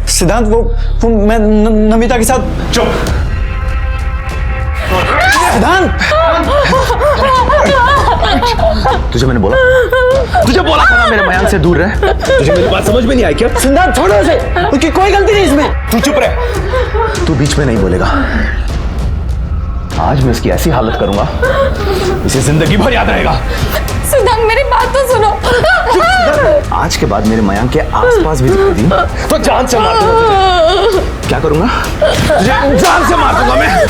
सिद्धांत, वो मैं नमिता के साथ। चुप। सिद्धांत, तुझे मैंने बोला था ना मेरे मयांक से दूर रह। तुझे मेरी बात समझ में नहीं आई क्या? सिद्धांत छोड़ो उसे, उसकी कोई गलती नहीं इसमें। तू चुप रह। तू बीच में नहीं बोलेगा। आज मैं इसकी ऐसी हालत करूंगा, इसे जिंदगी भर याद रहेगा। सिद्धांत मेरी बात तो सुनो। आज के बाद मेरे मयांक के आसपास भी दिखती थी तो जान से मार दूंगा तुझे। क्या करूंगा? तुझे जान से मार दूंगा मैं।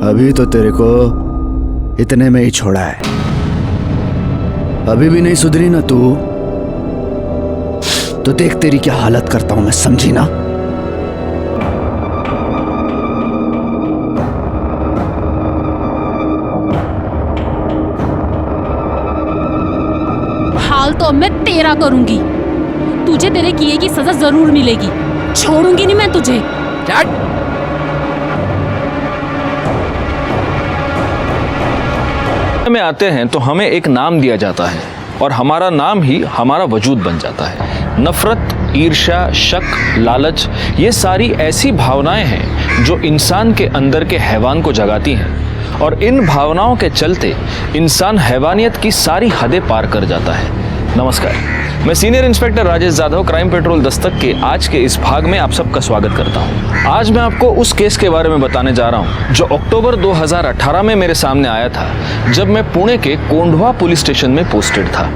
अभी तो तेरे को इतने में ही छोड़ा है, अभी भी नहीं सुधरी ना तू, तो देख तेरी क्या हालत करता हूं मैं, समझी ना? हाल तो अब मैं तेरा करूंगी। तुझे तेरे किए की सजा जरूर मिलेगी। छोड़ूंगी नहीं मैं तुझे। में आते हैं तो हमें एक नाम दिया जाता है और हमारा नाम ही हमारा वजूद बन जाता है। नफरत, ईर्ष्या, शक, लालच, ये सारी ऐसी भावनाएं हैं जो इंसान के अंदर के हैवान को जगाती हैं और इन भावनाओं के चलते इंसान हैवानियत की सारी हदें पार कर जाता है। नमस्कार, मैं senior inspector Rajesh Jadhav, crime petrol Dastak के आज के इस भाग में आप सबका स्वागत करता हूं। आज मैं आपको उस केस के बारे में बताने जा रहा हूं जो अक्टूबर 2018 में मेरे सामने आया था, जब मैं पुणे के कोंढवा पुलिस स्टेशन में पोस्टेड था।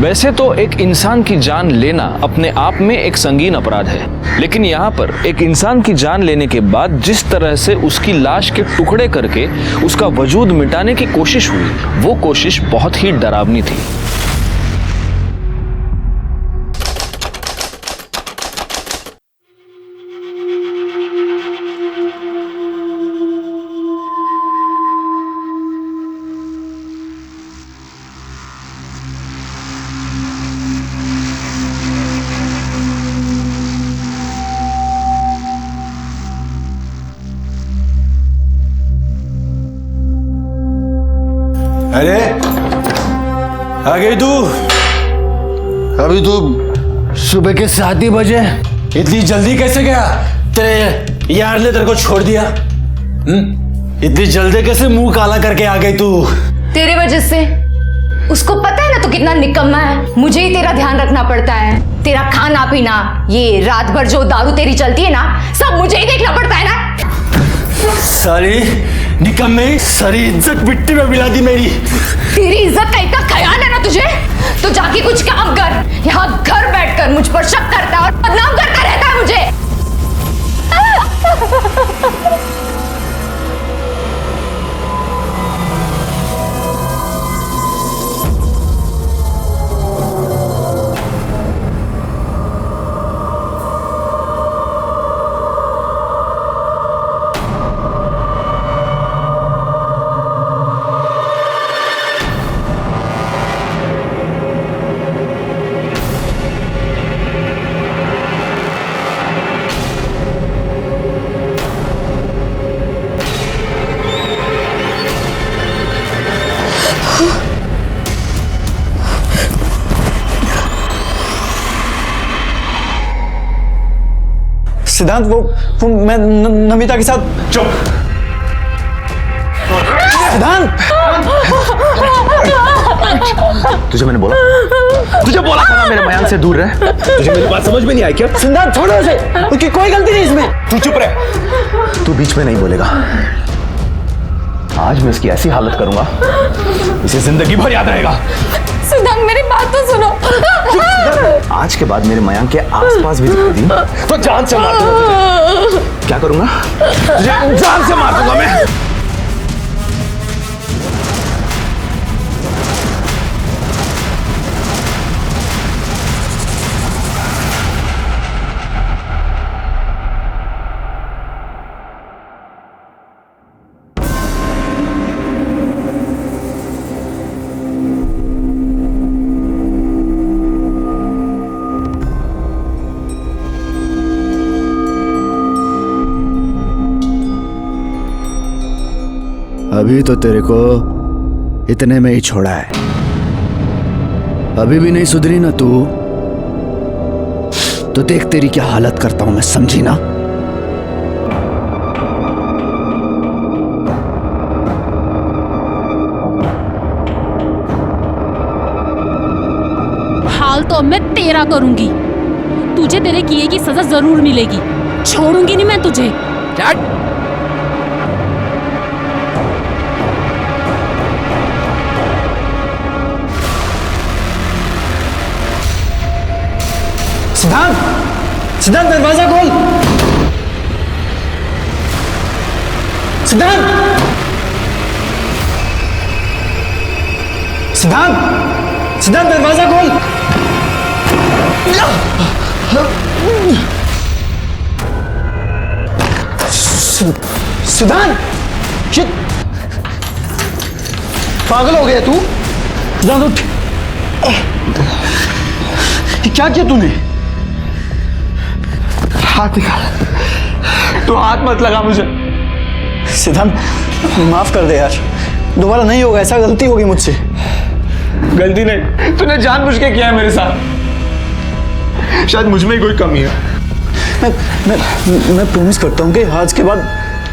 वैसे तो एक इंसान की जान लेना अपने आप में एक संगीन अपराध है, लेकिन यहाँ पर एक इंसान की जान लेने के बाद जिस तरह से उसकी लाश के टुकड़े करके उसका वजूद मिटाने की कोशिश हुई, वो कोशिश बहुत ही डरावनी थी। अरे आ गई तू? अभी तू सुबह के 7 ही बजे, इतनी जल्दी कैसे गया? तेरे यार ने तेरे को छोड़ दिया? इतनी जल्दी कैसे मुंह काला करके आ गई तू? तेरे वजह से। उसको पता है ना तू कितना निकम्मा है। मुझे ही तेरा ध्यान रखना पड़ता है। तेरा खाना पीना, ये रात भर जो दारू तेरी चलती है ना, सब मुझे ही देखना पड़ता है ना। सारी निकम्मे, सारी इज्जत मिट्टी में मिला दी मेरी। तेरी इज्जत का इतना ख्याल है ना तुझे, तो जाके कुछ काम कर। यहाँ घर बैठकर मुझ पर शक करता है और बदनाम करता रहता है मुझे। सिद्धांत, वो मैं नमिता के साथ। चुप। सिद्धांत, तुझे बोला था ना मेरे मयांक से दूर रह। तुझे मेरी बात समझ में नहीं आई क्या? सिद्धांत छोड़ो उसे, उसकी कोई गलती नहीं इसमें। तू चुप रह। तू बीच में नहीं बोलेगा। आज मैं इसकी ऐसी हालत करूंगा, इसे जिंदगी भर याद रहेगा। सिद्धांत मेरी बात तो सुनो। आज के बाद मेरे मयांक के आसपास भी दिखती थी तो जान से मार दूंगा तुझे। क्या करूंगा? तुझे जान से मार दूंगा मैं। अभी तो तेरे को इतने में ही छोड़ा है, अभी भी नहीं सुधरी ना तू, तो देख तेरी क्या हालत करता हूं मैं, समझी ना? हाल तो अब मैं तेरा करूंगी। तुझे तेरे किए की सजा जरूर मिलेगी। छोड़ूंगी नहीं मैं तुझे। सिद्धांत, सिद्धांत दरवाजा खोल। सिद्धांत, सिद्धांत, सिद्धांत दरवाजा खोल। सिद्धांत, शिट, पागल हो गया तू? सिद्धांत उठ। क्या किया तूने? हाथ निकाल। तू हाथ मत लगा मुझे। सिद्धांत, माफ कर दे यार, दोबारा नहीं होगा ऐसा, गलती होगी मुझसे। गलती नहीं, तूने जानबूझ के किया है मेरे साथ। शायद मुझ में ही कोई कमी है। मैं प्रॉमिस करता हूँ कि आज के बाद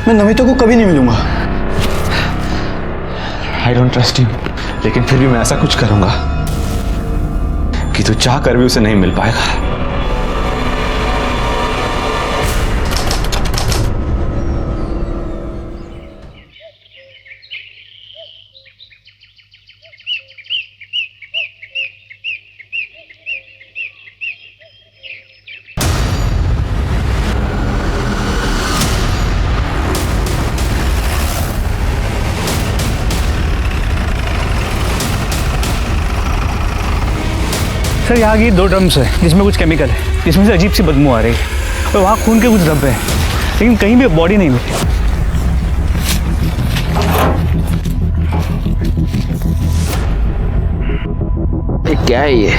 मैं नमिता को कभी नहीं मिलूंगा। आई डोंट ट्रस्ट यू, लेकिन फिर भी मैं ऐसा कुछ करूंगा कि तू चाह कर भी उसे नहीं मिल पाएगा। सर यहाँ की 2 ड्रम्स है जिसमें कुछ केमिकल है, जिसमें से अजीब सी बदबू आ रही है, और वहाँ खून के कुछ धब्बे हैं, लेकिन कहीं भी बॉडी नहीं मिली। क्या है ये?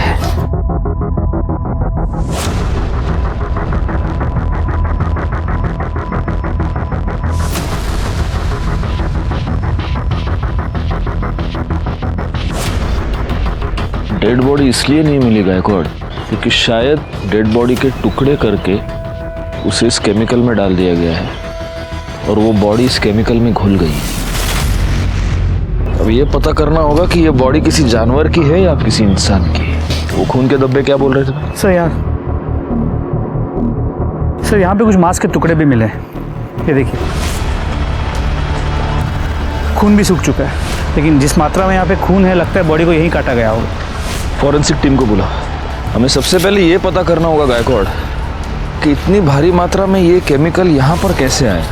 डेड बॉडी इसलिए नहीं मिली गायकवाड़ क्योंकि शायद डेड बॉडी के टुकड़े करके उसे इस केमिकल में डाल दिया गया है और वो बॉडी इस केमिकल में घुल गई। अब ये पता करना होगा कि ये बॉडी किसी जानवर की है या किसी इंसान की। वो खून के धब्बे क्या बोल रहे थे? सर यहाँ पे कुछ मांस के टुकड़े भी मिले हैं, ये देखिए। खून भी सूख चुका है, लेकिन जिस मात्रा में यहाँ पे खून है लगता है बॉडी को यहीं काटा गया होगा। फॉरेंसिक टीम को बुला। हमें सबसे पहले ये पता करना होगा गायकवाड़ कि इतनी भारी मात्रा में ये केमिकल यहाँ पर कैसे आए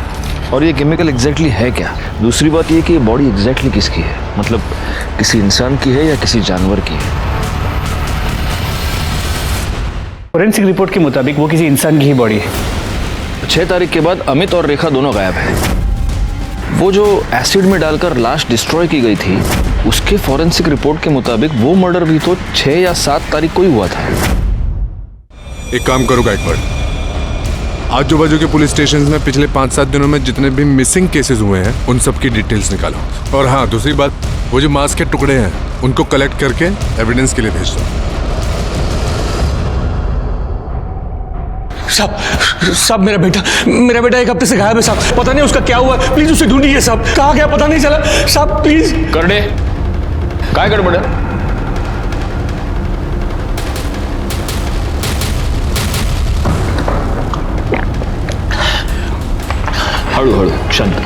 और ये केमिकल एग्जैक्टली है क्या। दूसरी बात ये कि ये बॉडी एग्जैक्टली किसकी है, मतलब किसी इंसान की है या किसी जानवर की है। फॉरेंसिक रिपोर्ट के मुताबिक वो किसी इंसान की ही बॉडी है। 6 तारीख के बाद अमित और रेखा दोनों गायब हैं। वो जो एसिड में डालकर लाश डिस्ट्रॉय की गई थी उसके फॉरेंसिक रिपोर्ट के मुताबिक वो मर्डर भी तो 6 या 7 तारीख को ही हुआ था। एक काम करो गायकवाड़, आजू बाजू के पुलिस स्टेशन में पिछले 5-7 दिनों में जितने भी मिसिंग केसेस हुए हैं उन सब की डिटेल्स निकालो। और हाँ, दूसरी बात, वो जो मांस के टुकड़े हैं उनको कलेक्ट करके एविडेंस के लिए भेज दो। साहब मेरा बेटा 1 हफ्ते से गायब है साहब, पता नहीं उसका क्या हुआ, प्लीज उसे ढूंढिए साहब। कहाँ गया पता नहीं चला साहब, प्लीज। कर दे, काय गड़बड़ है? हड़ू हड़ू शांत।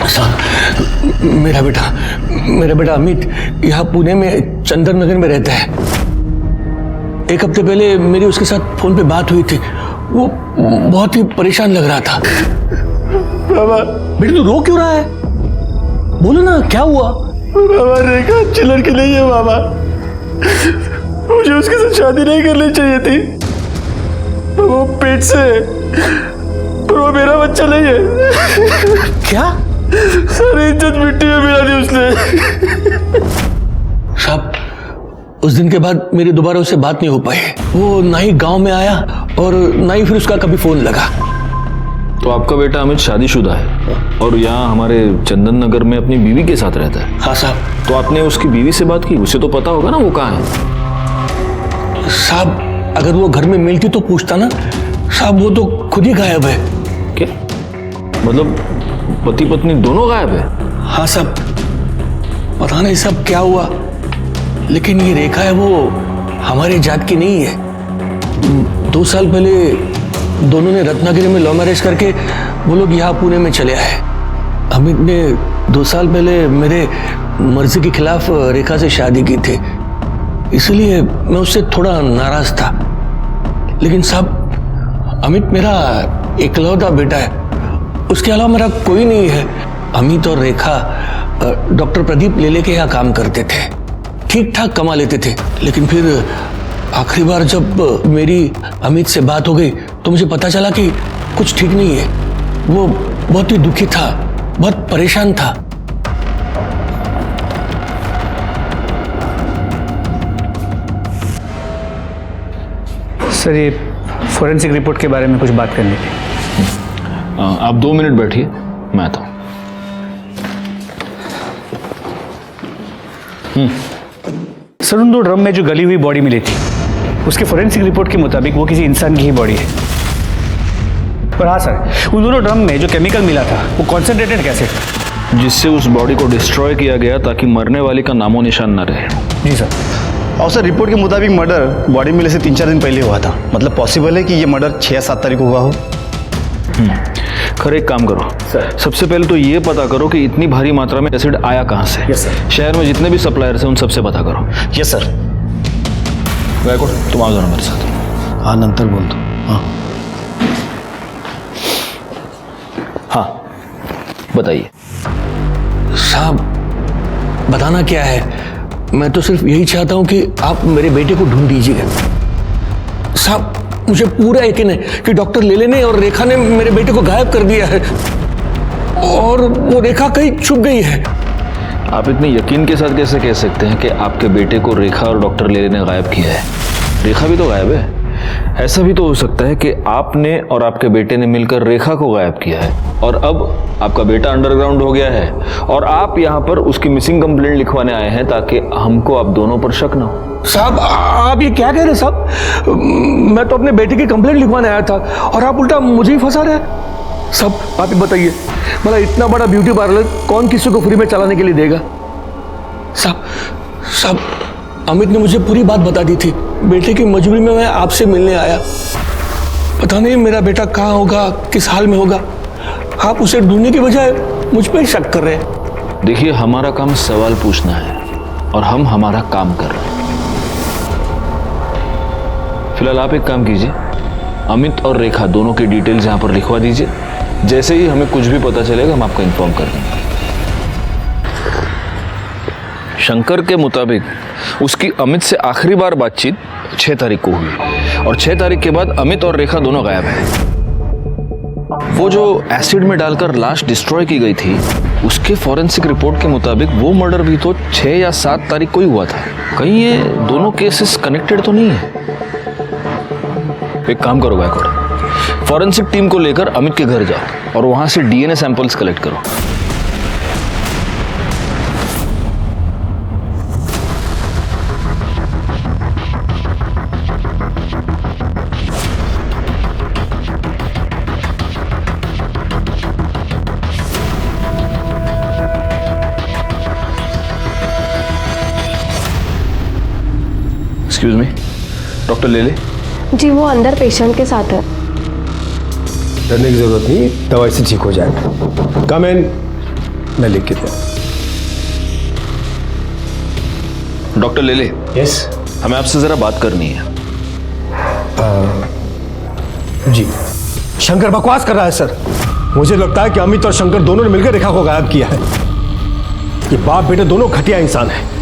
साहब मेरा बेटा अमित यहाँ पुणे में चंदन नगर में रहता है। 1 हफ्ते पहले मेरी उसके साथ फोन पे बात हुई थी, वो बहुत ही परेशान लग रहा था। बाबा बेटा तू रो क्यों रहा है, बोलो ना क्या हुआ। बाबा रेखा अच्छी लड़की नहीं है बाबा, मुझे उसके साथ शादी नहीं करनी चाहिए थी। वो पेट से, पर वो मेरा बच्चा नहीं है। क्या? सारी इज्जत मिट्टी में मिला दी उसने। साहब उस दिन के बाद मेरी दोबारा उससे बात नहीं हो पाई। वो ना ही गांव में आया और ना ही फिर उसका कभी फोन लगा। तो आपका बेटा अमित शादीशुदा है और यहाँ हमारे चंदन नगर में अपनी बीवी के साथ रहता है। हाँ साहब। तो आपने उसकी बीवी से बात की? उसे तो पता होगा ना वो कहाँ है। साहब अगर वो घर में मिलती तो पूछता ना। साहब वो तो खुद ही गायब है। क्या मतलब पति पत्नी दोनों गायब है? हाँ साहब, पता नहीं सब क्या हुआ, लेकिन ये रेखा है वो हमारे जात की नहीं है। 2 साल पहले दोनों ने रत्नागिरी में लव मैरिज करके वो लोग यहाँ पुणे में चले आए। अमित ने 2 साल पहले मेरे मर्जी के खिलाफ रेखा से शादी की थी, इसलिए मैं उससे थोड़ा नाराज था। लेकिन साहब अमित मेरा इकलौता बेटा है, उसके अलावा मेरा कोई नहीं है। अमित और रेखा डॉक्टर प्रदीप लेले के यहाँ काम करते थे, ठीक ठाक कमा लेते थे। लेकिन फिर आखिरी बार जब मेरी अमित से बात हो गई तो मुझे पता चला कि कुछ ठीक नहीं है। वो बहुत ही दुखी था, बहुत परेशान था। सर ये फोरेंसिक रिपोर्ट के बारे में कुछ बात करनी थी। आप 2 मिनट बैठिए, मैं आता हूँ। सर उन 2 ड्रम में जो गली हुई बॉडी मिली थी उसके फोरेंसिक रिपोर्ट के मुताबिक वो किसी इंसान की ही बॉडी है। पर हाँ सर, उन दोनों ड्रम में जो केमिकल मिला था वो कॉन्सेंट्रेटेड कैसे था, जिससे उस बॉडी को डिस्ट्रॉय किया गया ताकि मरने वाले का नामो निशान न रहे। जी सर। और सर रिपोर्ट के मुताबिक मर्डर बॉडी मिलने से 3-4 दिन पहले हुआ था। मतलब पॉसिबल है कि ये मर्डर 6 या 7 तारीख को हुआ हो। खैर एक काम करो सर, सबसे पहले तो ये पता करो कि इतनी भारी मात्रा में एसिड आया कहाँ से। Yes sir. शहर में जितने भी सप्लायर्स हैं उन सबसे पता करो। Yes sir. गायकवाड़ तुम आ जाओ मेरे साथ। हाँ नंतर बोल दो। हाँ हाँ बताइए। साहब बताना क्या है, मैं तो सिर्फ यही चाहता हूं कि आप मेरे बेटे को ढूंढ दीजिए। साहब मुझे पूरा यकीन है कि डॉक्टर लेले ने और रेखा ने मेरे बेटे को गायब कर दिया है और वो रेखा कहीं छुप गई है। आप इतने यकीन के साथ कैसे कह सकते हैं कि आपके बेटे को रेखा और डॉक्टर लेले ने गायब किया है? रेखा भी तो गायब है। ऐसा भी तो हो सकता है कि आपने और आपके बेटे ने मिलकर रेखा को गायब किया है और अब आपका बेटा अंडरग्राउंड हो गया है और आप यहाँ पर उसकी मिसिंग कंप्लेंट लिखवाने आए हैं ताकि हमको आप दोनों पर शक ना हो। साहब आप ये क्या कह रहे हैं साहब? मैं तो अपने बेटे की कंप्लेंट लिखवाने आया था और आप उल्टा मुझे ही फंसा रहे हैं। साहब आप ही बताइए, मतलब इतना बड़ा ब्यूटी पार्लर कौन किसी को फ्री में चलाने के लिए देगा? साहब अमित ने मुझे पूरी बात बता दी थी। बेटे की मजबूरी में मैं आपसे मिलने आया। पता नहीं मेरा बेटा कहाँ होगा, किस हाल में होगा। आप उसे ढूंढने की बजाय मुझ पर शक कर रहे हैं। देखिए हमारा काम सवाल पूछना है और हम हमारा काम कर रहे हैं। फिलहाल आप एक काम कीजिए, अमित और रेखा दोनों की डिटेल्स यहाँ पर लिखवा दीजिए। जैसे ही हमें कुछ भी पता चलेगा हम आपको इन्फॉर्म कर देंगे। शंकर के मुताबिक उसकी अमित से आखिरी बार बातचीत 6 तारीख को हुई और 6 तारीख के बाद अमित और रेखा दोनों गायब हैं। वो जो एसिड में डालकर लाश डिस्ट्रॉय की गई थी उसके फॉरेंसिक रिपोर्ट के मुताबिक वो मर्डर भी तो 6 या 7 तारीख को ही हुआ था। कहीं ये दोनों केसेस कनेक्टेड तो नहीं है? एक काम करो गायकवाड़, फॉरेंसिक टीम को लेकर अमित के घर जाओ और वहां से डीएनए सैंपल्स कलेक्ट करो। एक्सक्यूज मी, डॉक्टर लेले? जी वो अंदर पेशेंट के साथ है। डरने की जरूरत नहीं, दवाई से ठीक हो जाएगा। कम इन, मैं लिख के दूं। डॉक्टर लेले, यस, हमें आपसे जरा बात करनी है। जी। शंकर बकवास कर रहा है सर। मुझे लगता है कि अमित और शंकर दोनों ने मिलकर रेखा को गायब किया है। ये बाप बेटे दोनों घटिया इंसान हैं।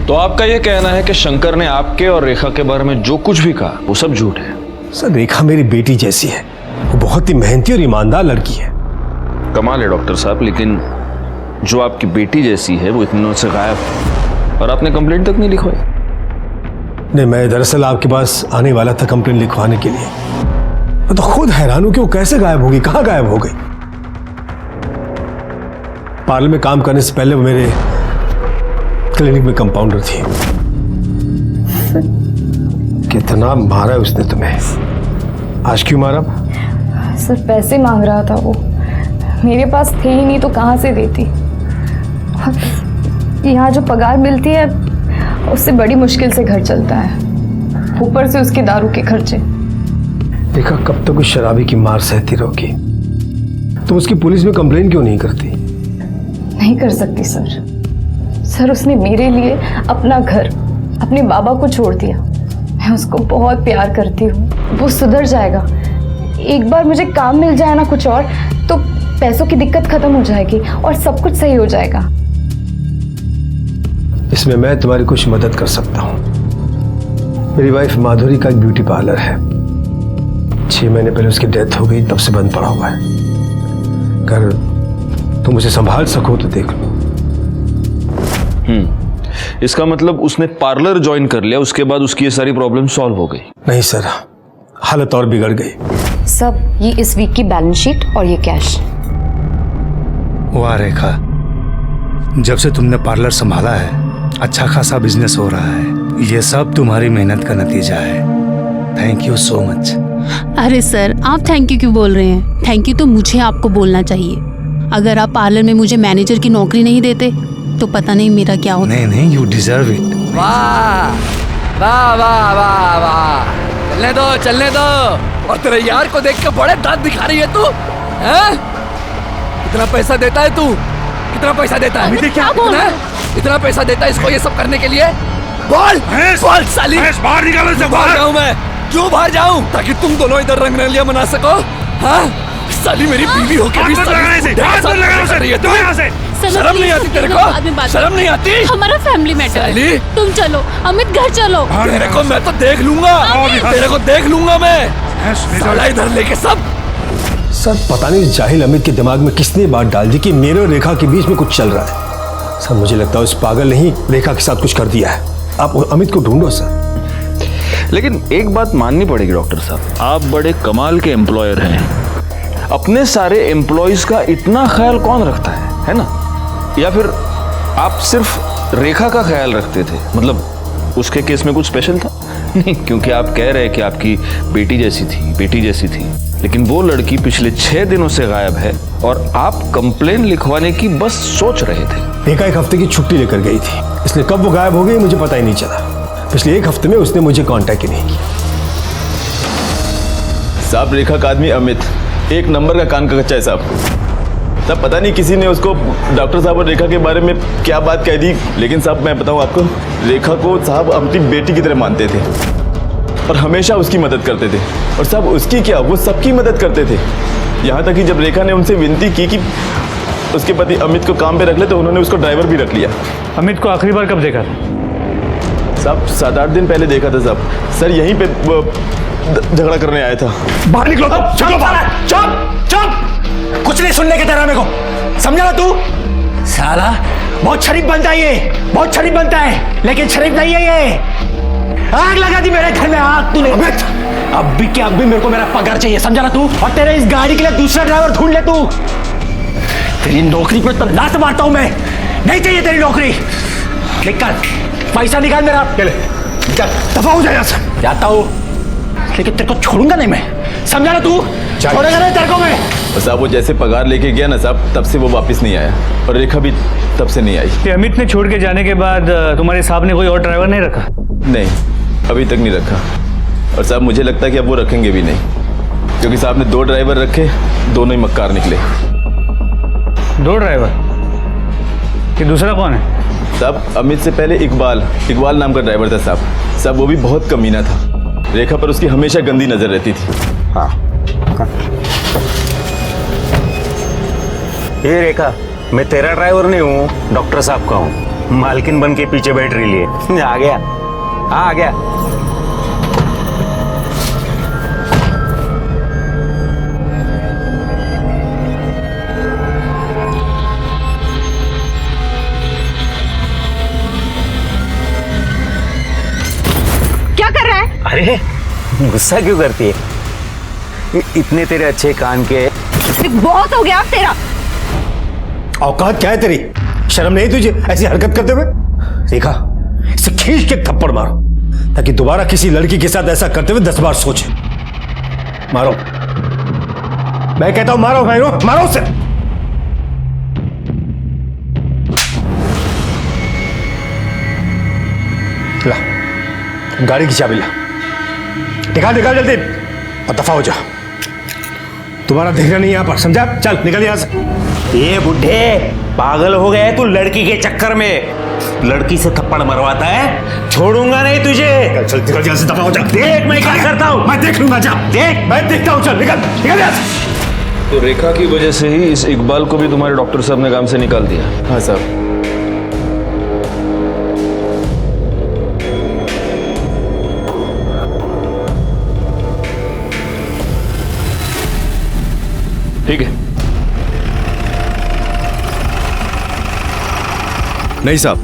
तो आपका यह कहना है कि शंकर ने आपके और रेखा के बारे में जो कुछ भी कहा वो सब झूठ है? सर रेखा मेरी बेटी जैसी है, वो बहुत ही मेहनती और ईमानदार लड़की है। कमाल है डॉक्टर साहब, लेकिन जो आपकी बेटी जैसी है वो इतने दिनों से गायब है और आपने कंप्लेंट तक नहीं लिखवाई। नहीं, मैं दरअसल आपके पास आने वाला था कंप्लेंट लिखवाने के लिए, मैं तो खुद हैरान हूं कि वो कैसे गायब हो गई, कहां गायब हो गई। पार्लर में काम करने से पहले वो मेरे क्लिनिक में कंपाउंडर थी। कितना मारा है उसने तुम्हें, आज क्यों मारा? सर पैसे मांग रहा था वो, मेरे पास थे ही नहीं तो कहाँ से देती। यहाँ जो पगार मिलती है उससे बड़ी मुश्किल से घर चलता है, ऊपर से उसके दारू के खर्चे। देखा कब तक उस शराबी की मार सहती रहोगी? तुम उसकी पुलिस में कंप्लेन क्यों नहीं करती? नहीं कर सकती सर उसने मेरे लिए अपना घर, अपने बाबा को छोड़ दिया। मैं उसको बहुत प्यार करती हूँ, वो सुधर जाएगा। एक बार मुझे काम मिल जाए ना कुछ और, तो पैसों की दिक्कत खत्म हो जाएगी और सब कुछ सही हो जाएगा। इसमें मैं तुम्हारी कुछ मदद कर सकता हूँ। मेरी वाइफ माधुरी का एक ब्यूटी पार्लर है, 6 महीने पहले उसकी डेथ हो गई, तब से बंद पड़ा हुआ है। अगर तुम उसे संभाल सको तो देख लो। इसका मतलब उसने पार्लर ज्वाइन कर लिया, उसके बाद उसकी ये सारी प्रॉब्लम सॉल्व हो गई? नहीं सर, हालत और बिगड़ गई। सब ये इस वीक की बैलेंस शीट और ये कैश। वाह रेखा, जब से तुमने पार्लर संभाला है अच्छा खासा बिजनेस हो रहा है। ये सब तुम्हारी मेहनत का नतीजा है। Thank you so much. अरे सर, आप थैंक यू क्यों बोल रहे हैं? थैंक यू तो मुझे आपको बोलना चाहिए। अगर आप पार्लर में मुझे मैनेजर की नौकरी नहीं देते तो पता नहीं मेरा क्या होता। नहीं, यू डिजर्व इट। वाह वाह वाह वाह वाह, चलने दो। और तेरे यार को देख के बड़े दांत दिखा रही है तू, हैं? कितना पैसा देता है तू? कितना पैसा देता है? क्या बोल रहा है? इतना पैसा देता है इसको ये सब करने के लिए? बोल बोल साली, बाहर निकालो से। बाहर जाऊं मैं? क्यों बाहर जाऊं? ताकि तुम दोनों इधर रंगरलिया मना सको। हाँ साली, मेरी बीवी होके भी शर्म नहीं आती तेरे को? शर्म नहीं आती? हमारा फैमिली मैटर है। तुम चलो अमित, घर चलो। तेरे को मैं तो देख लूंगा, तेरे को देख लूंगा मैं। साला इधर लेके सब। सर पता नहीं जाहिल अमित के दिमाग में किसने बात डाल दी कि मेरे और रेखा के बीच में कुछ चल रहा है। सर मुझे लगता है उस पागल ने ही रेखा के साथ कुछ कर दिया है। आप अमित को ढूंढो सर। लेकिन एक बात माननी पड़ेगी डॉक्टर साहब, आप बड़े कमाल के एम्प्लॉयर हैं। अपने सारे एम्प्लॉयज का इतना ख्याल कौन रखता है ना? या फिर आप सिर्फ रेखा का ख्याल रखते थे? मतलब उसके केस में कुछ स्पेशल था? नहीं, क्योंकि आप कह रहे हैं कि आपकी बेटी जैसी थी, लेकिन वो लड़की पिछले 6 दिनों से गायब है और आप कंप्लेन लिखवाने की बस सोच रहे थे। रेखा 1 हफ्ते की छुट्टी लेकर गई थी, इसलिए कब वो गायब हो गई मुझे पता ही नहीं चला। पिछले 1 हफ्ते में उसने मुझे कांटेक्ट ही नहीं किया। साहब रेखा का आदमी अमित 1 नंबर का कान का कच्चा है साहब। तब पता नहीं किसी ने उसको डॉक्टर साहब और रेखा के बारे में क्या बात कह दी, लेकिन साहब मैं बताऊं आपको, रेखा को साहब अपनी बेटी की तरह मानते थे और हमेशा उसकी मदद करते थे। और साहब उसकी क्या, वो सबकी मदद करते थे। यहाँ तक कि जब रेखा ने उनसे विनती की कि उसके पति अमित को काम पे रख ले तो उन्होंने उसको ड्राइवर भी रख लिया। अमित को आखिरी बार कब देखा था? साहब 7-8 दिन पहले देखा था साहब। सर यहीं पे झगड़ा करने आया था। बाहर निकलो। चुप, कुछ नहीं सुनने की तरह मेरे को, समझा ना तू? साला बहुत शरीफ बनता है ये, बहुत शरीफ बनता है, लेकिन शरीफ नहीं है ये। आग लगा दी मेरे घर में, आग तूने। अब भी क्या, अब भी मेरे को मेरा पगार चाहिए, समझा ना तू? और तेरे इस गाड़ी के लिए दूसरा ड्राइवर ढूंढ ले तू। तेरी नौकरी पर तो लात मारता हूं मैं, नहीं चाहिए तेरी नौकरी। निकल, पैसा निकाल मेरा। दफा हो जाए यहाँ जाता हूँ, लेकिन तेरे को छोड़ूंगा नहीं मैं, समझा ना तू? छोड़ेगा नहीं तेरे को मैं। साहब वो जैसे पगार लेके गया ना साहब, तब से वो वापस नहीं आया और रेखा भी तब से नहीं आई। ये अमित ने छोड़ के जाने के बाद तुम्हारे साहब ने कोई और ड्राइवर नहीं रखा? नहीं, अभी तक नहीं रखा। और साहब मुझे लगता है कि अब वो रखेंगे भी नहीं, क्योंकि साहब ने 2 ड्राइवर रखे, दोनों ही मक्कार निकले। 2 ड्राइवर? ये दूसरा कौन है? साहब अमित से पहले इकबाल नाम का ड्राइवर था साहब। साहब वो भी बहुत कमीना था, रेखा पर उसकी हमेशा गंदी नजर रहती थी। हाँ। ये रेखा, मैं तेरा ड्राइवर नहीं हूँ, डॉक्टर साहब का हूँ। मालकिन बन के पीछे बैठ रही है। आ गया, आ गया। क्या कर रहा है? अरे गुस्सा क्यों करती है? इतने तेरे अच्छे कान के। बहुत हो गया अब तेरा। औकात क्या है तेरी? शर्म नहीं तुझे ऐसी हरकत करते हुए? रेखा, इसे खींच के थप्पड़ मारो ताकि दोबारा किसी लड़की के साथ ऐसा करते हुए 10 बार सोचे। मारो, मैं कहता हूं मारो, मारो उसे। ला गाड़ी की चाबी ला, निकाल जल्दी और दफा हो जा। तुम्हारा देखना नहीं यहां पर, समझा? चल निकल यहां से। ये बुढ़े पागल हो गया है तू लड़की के चक्कर में। लड़की से थप्पड़ मरवाता है, छोड़ूंगा नहीं तुझे। चल निकल यहां से, दफा हो जा। देख मैं क्या करता हूं। मैं देख लूंगा, जा देख, मैं देखता हूं। चल निकल यहां से। तो रेखा की वजह से ही इस इकबाल को भी तुम्हारे डॉक्टर साहब ने काम से निकाल दिया? हाँ साहब। ठीक है। नहीं साहब,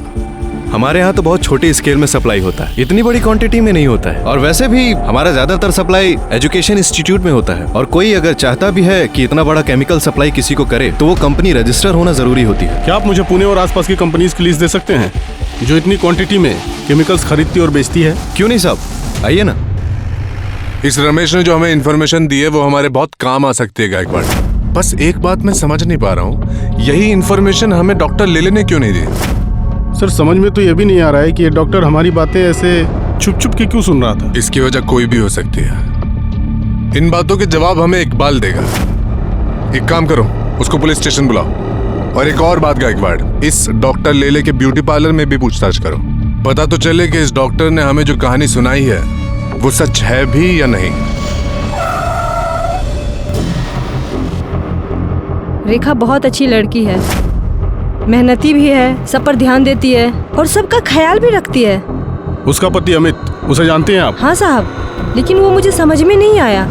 हमारे यहाँ तो बहुत छोटे स्केल में सप्लाई होता है, इतनी बड़ी क्वांटिटी में नहीं होता है। और वैसे भी हमारा ज्यादातर सप्लाई एजुकेशन इंस्टीट्यूट में होता है। और कोई अगर चाहता भी है कि इतना बड़ा केमिकल सप्लाई किसी को करे तो वो कंपनी रजिस्टर होना जरूरी होती है। क्या आप मुझे पुणे और आसपास की कंपनीज की लिस्ट दे सकते हैं जो इतनी क्वांटिटी में केमिकल्स खरीदती और बेचती है? क्यों नहीं साहब, आइए ना। इस रमेश ने जो हमें इन्फॉर्मेशन दी है वो हमारे बहुत काम आ सकती है गायकवाड़। बस एक बात मैं समझ नहीं पा रहा हूँ, यही इन्फॉर्मेशन हमें डॉक्टर लेले ने क्यों नहीं दी? सर समझ में तो ये भी नहीं आ रहा है कि ये डॉक्टर हमारी बातें ऐसे छुप छुप के क्यों सुन रहा था। इसकी वजह कोई भी हो सकती है। इन बातों के जवाब हमें इकबाल देगा। एक काम करो, उसको पुलिस स्टेशन बुलाओ। और एक और बात गायकवाड़, इस डॉक्टर लेले के ब्यूटी पार्लर में भी पूछताछ करो। पता तो चले कि इस डॉक्टर ने हमें जो कहानी सुनाई है वो सच है भी या नहीं। रेखा बहुत अच्छी लड़की है, मेहनती भी है, सब पर ध्यान देती है और सबका ख्याल भी रखती है। उसका पति अमित, उसे जानते हैं आप? हाँ साहब, लेकिन वो मुझे समझ में नहीं आया।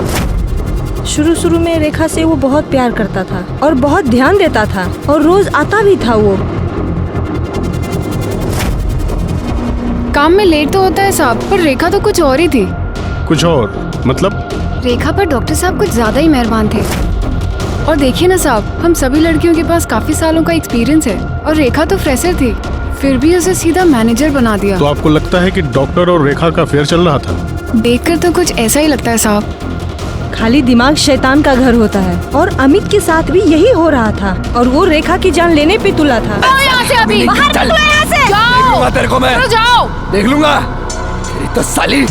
शुरू में रेखा से वो बहुत प्यार करता था और बहुत ध्यान देता था और रोज आता भी था। वो काम में लेट तो होता है साहब, पर रेखा तो कुछ और ही थी। कुछ और मतलब? रेखा पर डॉक्टर साहब कुछ ज्यादा ही मेहरबान थे। और देखिए ना साहब, हम सभी लड़कियों के पास काफी सालों का एक्सपीरियंस है और रेखा तो फ्रेशर थी, फिर भी उसे सीधा मैनेजर बना दिया। तो आपको लगता है कि डॉक्टर और रेखा का अफेयर चल रहा था? देखकर तो कुछ ऐसा ही लगता है साहब। खाली दिमाग शैतान का घर होता है और अमित के साथ भी यही हो रहा था और वो रेखा की जान लेने पे तुला था। यहाँ से अभी बाहर निकलो यहाँ से। जाओ, तेरे को मैं जाओ, देख लूंगा। तेरी तो साली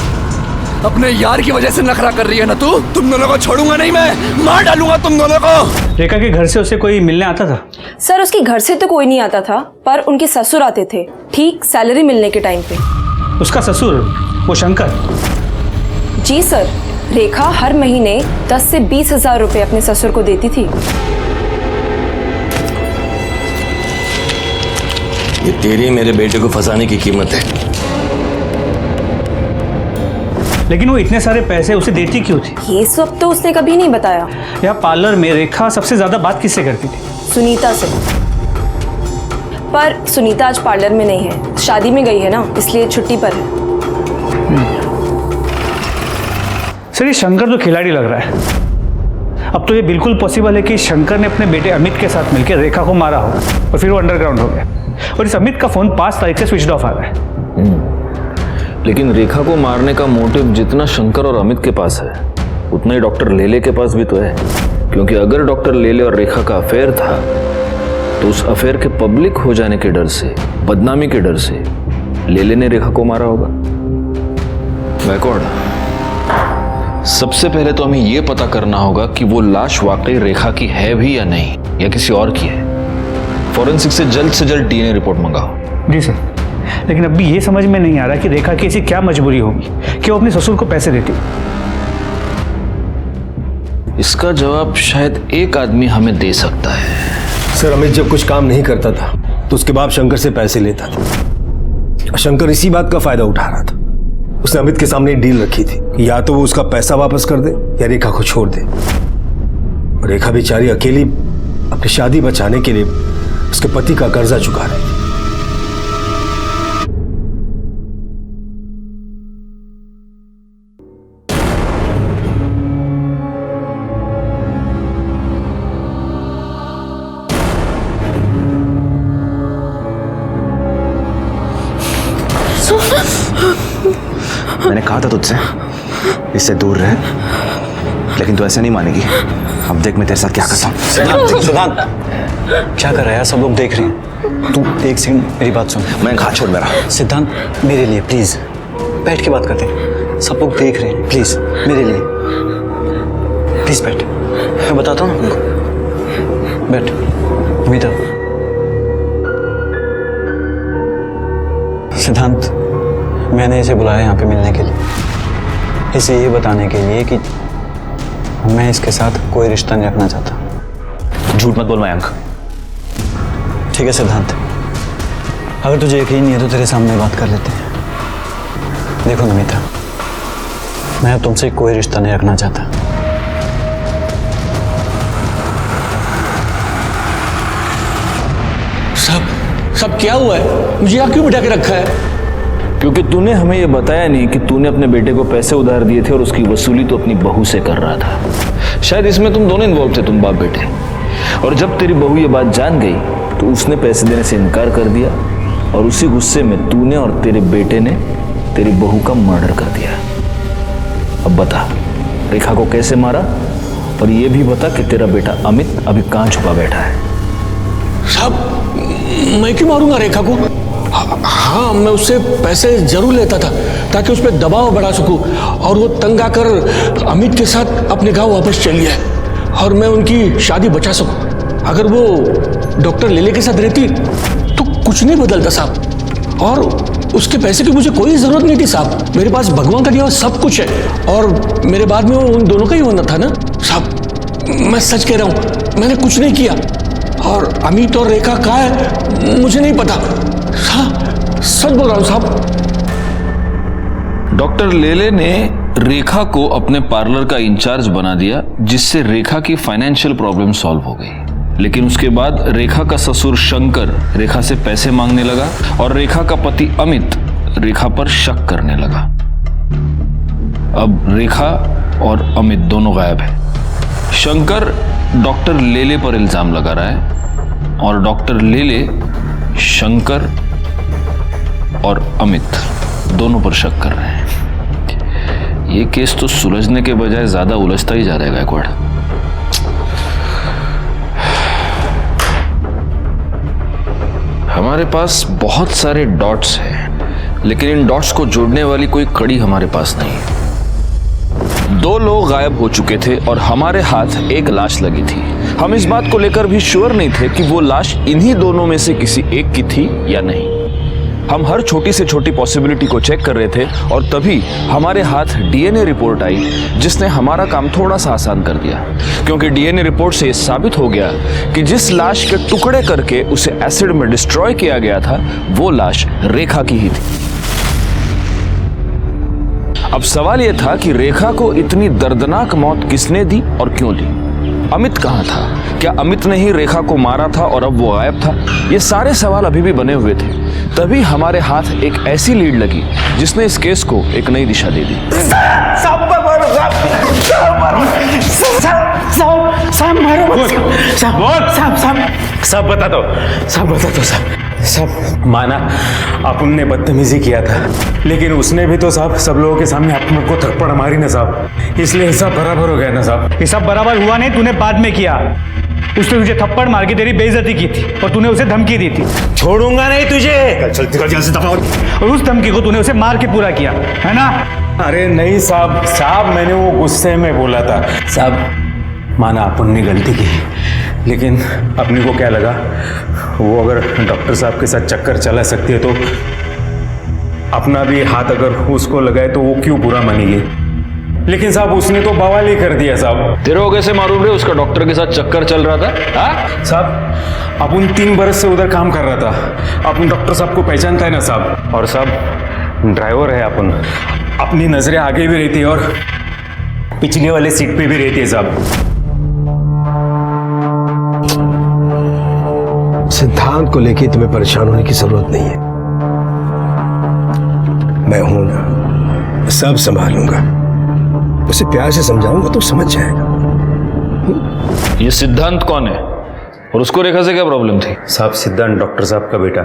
अपने यार की वजह से नखरा कर रही है ना तू। तुम दोनों को छोड़ूंगा नहीं मैं, मार डालूंगा तुम दोनों को। रेखा के घर से उसे कोई मिलने आता था? सर उसके घर से तो कोई नहीं आता था, पर उनके ससुर आते थे ठीक सैलरी मिलने के टाइम पे। उसका ससुर वो शंकर? जी सर, रेखा हर महीने 10 से 20 हजार रुपए अपने ससुर को देती थी। ये तेरी मेरे बेटे को फंसाने की कीमत है। लेकिन वो इतने सारे पैसे उसे देती क्यों थी? ये सब तो उसने कभी नहीं बताया। यहाँ पार्लर में रेखा सबसे ज्यादा बात किससे करती थी? सुनीता से। पर सुनीता आज पार्लर में नहीं है, शादी में गई है ना, इसलिए छुट्टी पर है। सर ये शंकर तो खिलाड़ी लग रहा है। अब तो ये बिल्कुल पॉसिबल है कि शंकर ने अपने बेटे अमित के साथ मिलकर रेखा को मारा हो और फिर वो अंडरग्राउंड हो गया। और इस अमित का फोन 5 तारीख से स्विच ऑफ आ रहा है। लेकिन रेखा को मारने का मोटिव जितना शंकर और अमित के पास है उतना ही डॉक्टर लेले के पास भी तो है। क्योंकि अगर डॉक्टर लेले और रेखा का अफेयर था तो उस अफेयर के पब्लिक हो जाने के डर से, बदनामी के डर से लेले ने रेखा को मारा होगा। गायकवाड़, सबसे पहले तो हमें यह पता करना होगा कि वो लाश वाकई रेखा की है भी या नहीं, या किसी और की है। फॉरेंसिक से जल्द डीएनए रिपोर्ट मंगाओ। जी सर, लेकिन अभी ये समझ में नहीं आ रहा कि रेखा की ऐसी क्या मजबूरी होगी कि वो अपने ससुर को पैसे देती। इसका जवाब शायद एक आदमी हमें दे सकता है। सर अमित जब कुछ काम नहीं करता था तो उसके बाप शंकर से पैसे लेता था। शंकर इसी बात का फायदा उठा रहा था। उसने अमित के सामने एक डील रखी थी कि या तो वो उसका पैसा वापस कर दे या रेखा को छोड़ दे। रेखा बेचारी अकेली अपनी शादी बचाने के लिए उसके पति का कर्जा चुका रही थी। मैंने कहा था तुझसे इससे दूर रहे, लेकिन तू ऐसे नहीं मानेगी। अब देख मैं तेरे साथ क्या करता हूँ। सिद्धांत क्या कर रहा है यार, सब लोग देख रहे हैं। तू एक सेकंड मेरी बात सुन। मैं हाथ छोड़ मेरा। सिद्धांत मेरे लिए प्लीज बैठ के बात करते हैं, सब लोग देख रहे हैं, प्लीज मेरे लिए प्लीज बैठ, मैं बताता हूँ ना। बैठ अमिता। सिद्धांत मैंने इसे बुलाया यहाँ पे मिलने के लिए, इसे ये बताने के लिए कि मैं इसके साथ कोई रिश्ता नहीं रखना चाहता। झूठ मत बोल मयंक। ठीक है सिद्धांत, अगर तुझे यकीन नहीं है तो तेरे सामने बात कर लेते हैं। देखो नमिता, मैं अब तुमसे कोई रिश्ता नहीं रखना चाहता। सब क्या हुआ है? मुझे यहाँ क्यों बिठा के रखा है? क्योंकि तूने हमें ये बताया नहीं कि तूने अपने बेटे को पैसे उधार दिए थे और उसकी वसूली तो अपनी बहू से कर रहा था। शायद इसमें तुम दोनों इन्वॉल्व थे, तुम बाप बेटे। और जब तेरी बहू ये बात जान गई तो उसने पैसे देने से इनकार कर दिया और उसी गुस्से में तूने और तेरे बेटे ने तेरी बहू का मर्डर कर दिया। अब बता, रेखा को कैसे मारा, और ये भी बता कि तेरा बेटा अमित अभी कहाँ छुपा बैठा है। साहब मैं क्यों मारूंगा रेखा को? हाँ, मैं उससे पैसे जरूर लेता था ताकि उस पर दबाव बढ़ा सकूं और वो तंग आकर अमित के साथ अपने गांव वापस चली जाए और मैं उनकी शादी बचा सकूं। अगर वो डॉक्टर लेले के साथ रहती तो कुछ नहीं बदलता साहब, और उसके पैसे की मुझे कोई जरूरत नहीं थी साहब। मेरे पास भगवान का दिया हुआ सब कुछ है और मेरे बाद में वो उन दोनों का ही होना था ना साहब। मैं सच कह रहा हूँ, मैंने कुछ नहीं किया और अमित और रेखा कहाँ है मुझे नहीं पता। सच बोल रहा हूँ साहब। डॉक्टर लेले ने रेखा को अपने पार्लर का इंचार्ज बना दिया, जिससे रेखा की फाइनेंशियल प्रॉब्लम सॉल्व हो गई। लेकिन उसके बाद रेखा का ससुर शंकर रेखा से पैसे मांगने लगा और रेखा का पति अमित रेखा पर शक करने लगा। अब रेखा और अमित दोनों गायब है। शंकर डॉक्टर लेले पर इल्जाम लगा रहा है और डॉक्टर लेले शंकर और अमित दोनों पर शक कर रहे हैं। ये केस तो सुलझने के बजाय ज्यादा उलझता ही जा रहा है गायकवाड़। हमारे पास बहुत सारे डॉट्स हैं, लेकिन इन डॉट्स को जोड़ने वाली कोई कड़ी हमारे पास नहीं है। 2 लोग गायब हो चुके थे और हमारे हाथ एक लाश लगी थी। हम इस बात को लेकर भी श्योर नहीं थे कि वो लाश इन्हीं दोनों में से किसी एक की थी या नहीं। हम हर छोटी से छोटी पॉसिबिलिटी को चेक कर रहे थे और तभी हमारे हाथ डीएनए रिपोर्ट आई, जिसने हमारा काम थोड़ा सा आसान कर दिया। क्योंकि डीएनए रिपोर्ट से साबित हो गया कि जिस लाश के टुकड़े करके उसे एसिड में डिस्ट्रॉय किया गया था वो लाश रेखा की ही थी। अब सवाल यह था कि रेखा को इतनी दर्दनाक मौत किसने दी और क्यों दी? अमित कहाँ था? क्या अमित ने ही रेखा को मारा था और अब वो गायब था? ये सारे सवाल अभी भी बने हुए थे। तभी हमारे हाथ एक ऐसी लीड लगी जिसने इस केस को एक नई दिशा दे दी। सब बता दो सब। माना अपन ने बदतमीजी किया था, लेकिन उसने भी तो साहब सब लोगों के सामने अपन को थप्पड़ मारी ना साहब, इसलिए सब बराबर हो गया ना साहब। ये सब बराबर हुआ नहीं, तूने बाद में किया। उसने तुझे थप्पड़ मार के तेरी बेइज्जती की थी और तूने उसे धमकी दी थी। छोड़ूंगा नहीं तुझे, और उस धमकी को तूने उसे मार के पूरा किया है ना? अरे नहीं साहब मैंने वो गुस्से में बोला था साहब। माना अपन ने गलती की, लेकिन अपने को क्या लगा वो अगर डॉक्टर साहब के साथ चक्कर चला सकती है तो अपना भी हाथ अगर उसको लगाए तो वो क्यों बुरा मानेगी। लेकिन साहब उसने तो बवाल ही कर दिया साहब। तेरे को कैसे मालूम रे उसका डॉक्टर के साथ चक्कर चल रहा था? हाँ साहब अपन 3 बरस से उधर काम कर रहा था, अपन डॉक्टर साहब को पहचानता है ना साहब। और साहब ड्राइवर है अपन, अपनी नजरें आगे भी रहती है और पिछले वाले सीट पे भी रहती है साहब। सिद्धांत को लेके तुम्हें परेशान होने की जरूरत नहीं है, मैं हूं ना, सब संभालूंगा। उसे प्यार से समझाऊंगा तो समझ जाएगा। ये सिद्धांत कौन है और उसको रेखा से क्या प्रॉब्लम थी? साहब सिद्धांत डॉक्टर साहब का बेटा।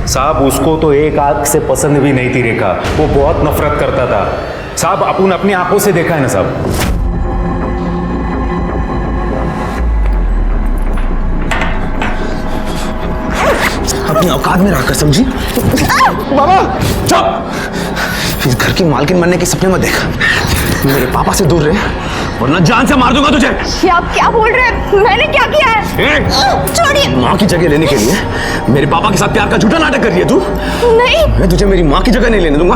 साहब उसको तो एक आंख से पसंद भी नहीं थी रेखा, वो बहुत नफरत करता था साहब। अपन अपनी आंखों से देखा है ना साहब। अपनी औकात में रहकर समझी। बाबा चुप। इस घर की मालकिन बनने के सपने मत देख। मेरे पापा से दूर रहे वरना जान से मार दूंगा तुझे। ये आप क्या बोल रहे हैं? मैंने क्या किया है? छोड़िए। माँ की जगह लेने के लिए मेरे पापा के साथ प्यार का झूठा नाटक कर रही है तू। नहीं, मैं तुझे मेरी माँ की जगह नहीं लेने दूंगा।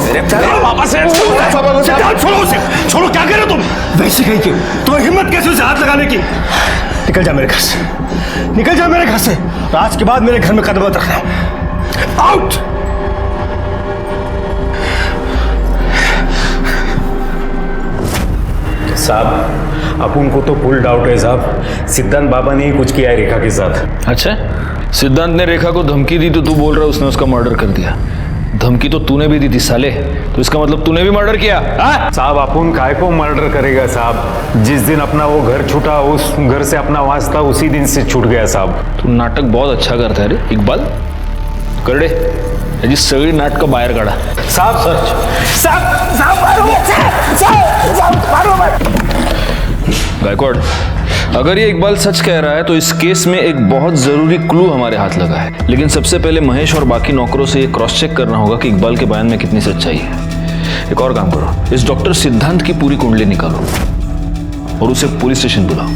मेरे पापा से छोड़ो उसे, छोड़ो। क्या कर रहे हो तुम? वैसे कहीं क्यों? तुम्हें हिम्मत कैसे उसे हाथ लगाने की? निकल जा मेरे घर से, निकल जा मेरे घर से। आज के बाद मेरे घर में कदम मत रखना। आउट। साहब अपन को तो फुल डाउट है साहब, सिद्धांत बाबा ने ही कुछ किया है रेखा के साथ। अच्छा, सिद्धांत ने रेखा को धमकी दी तो तू बोल रहा है उसने उसका मर्डर कर दिया। धमकी तो तूने भी दी थी साले, तो इसका मतलब तूने भी मर्डर किया? साहब अपन काय को मर्डर करेगा साहब? जिस दिन अपना वो घर छूटा, उस घर से अपना वास्ता उसी दिन से छूट गया साहब। तू नाटक बहुत अच्छा करता है रे इकबाल। करडे याची सगळी नाटकं बाहेर काढा। साहब सर्च साहब गायकवाड़, अगर ये इकबाल सच कह रहा है तो इस केस में एक बहुत जरूरी क्लू हमारे हाथ लगा है। लेकिन सबसे पहले महेश और बाकी नौकरों से ये क्रॉस चेक करना होगा कि इकबाल के बयान में कितनी सच्चाई है। एक और काम करो, इस डॉक्टर सिद्धांत की पूरी कुंडली निकालो और उसे पुलिस स्टेशन बुलाओ।